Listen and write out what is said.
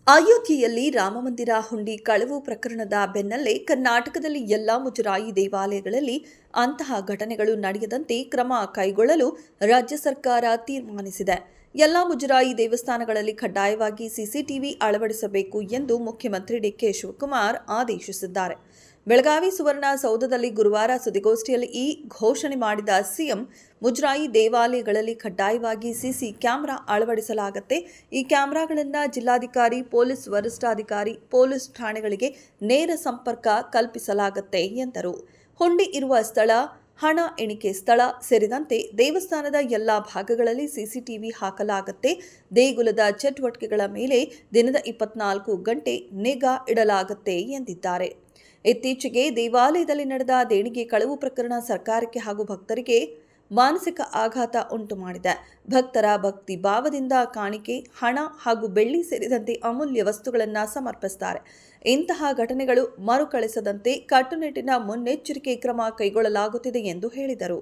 ಅಯೋಧ್ಯೆಯಲ್ಲಿ ರಾಮಮಂದಿರ ಹುಂಡಿ ಕಳವು ಪ್ರಕರಣದ ಬೆನ್ನಲ್ಲೇ ಕರ್ನಾಟಕದಲ್ಲಿ ಎಲ್ಲಾ ಮುಜರಾಯಿ ದೇವಾಲಯಗಳಲ್ಲಿ ಅಂತಹ ಘಟನೆಗಳು ನಡೆಯದಂತೆ ಕ್ರಮ ಕೈಗೊಳ್ಳಲು ರಾಜ್ಯ ಸರ್ಕಾರ ತೀರ್ಮಾನಿಸಿದೆ. ಎಲ್ಲಾ ಮುಜರಾಯಿ ದೇವಸ್ಥಾನಗಳಲ್ಲಿ ಕಡ್ಡಾಯವಾಗಿ ಸಿಸಿಟಿವಿ ಅಳವಡಿಸಬೇಕು ಎಂದು ಮುಖ್ಯಮಂತ್ರಿ ಡಿಕೆ ಶಿವಕುಮಾರ್ ಆದೇಶಿಸಿದ್ದಾರೆ. ಬೆಳಗಾವಿ ಸುವರ್ಣಸೌಧದಲ್ಲಿ ಗುರುವಾರ ಸುದ್ದಿಗೋಷ್ಠಿಯಲ್ಲಿ ಈ ಘೋಷಣೆ ಮಾಡಿದ ಸಿಎಂ, ಮುಜರಾಯಿ ದೇವಾಲಯಗಳಲ್ಲಿ ಕಡ್ಡಾಯವಾಗಿ ಸಿಸಿ ಕ್ಯಾಮೆರಾ ಅಳವಡಿಸಲಾಗುತ್ತೆ. ಈ ಕ್ಯಾಮೆರಾಗಳನ್ನು ಜಿಲ್ಲಾಧಿಕಾರಿ, ಪೊಲೀಸ್ ವರಿಷ್ಠಾಧಿಕಾರಿ, ಪೊಲೀಸ್ ಠಾಣೆಗಳಿಗೆ ನೇರ ಸಂಪರ್ಕ ಕಲ್ಪಿಸಲಾಗುತ್ತೆ ಎಂದರು. ಹುಂಡಿ ಇರುವ ಸ್ಥಳ, ಹಣ ಎಣಿಕೆ ಸ್ಥಳ ಸೇರಿದಂತೆ ದೇವಸ್ಥಾನದ ಎಲ್ಲಾ ಭಾಗಗಳಲ್ಲಿ ಸಿಸಿಟಿವಿ ಹಾಕಲಾಗುತ್ತೆ. ದೇಗುಲದ ಚಟುವಟಿಕೆಗಳ ಮೇಲೆ ದಿನದ 24 ಗಂಟೆ ನಿಗಾ ಇಡಲಾಗುತ್ತೆ ಎಂದಿದ್ದಾರೆ. ಇತ್ತೀಚೆಗೆ ದೇವಾಲಯದಲ್ಲಿ ನಡೆದ ದೇಣಿಗೆ ಕಳವು ಪ್ರಕರಣ ಸರ್ಕಾರಕ್ಕೆ ಹಾಗೂ ಭಕ್ತರಿಗೆ ಮಾನಸಿಕ ಆಘಾತ ಉಂಟು ಮಾಡಿದೆ. ಭಕ್ತರ ಭಕ್ತಿ ಭಾವದಿಂದ ಕಾಣಿಕೆ, ಹಣ ಹಾಗೂ ಬೆಳ್ಳಿ ಸೇರಿದಂತೆ ಅಮೂಲ್ಯ ವಸ್ತುಗಳನ್ನು ಸಮರ್ಪಿಸುತ್ತಾರೆ. ಇಂತಹ ಘಟನೆಗಳು ಮರುಕಳಿಸದಂತೆ ಕಟ್ಟುನಿಟ್ಟಿನ ಮುನ್ನೆಚ್ಚರಿಕೆ ಕ್ರಮ ಕೈಗೊಳ್ಳಲಾಗುತ್ತಿದೆ ಎಂದು ಹೇಳಿದರು.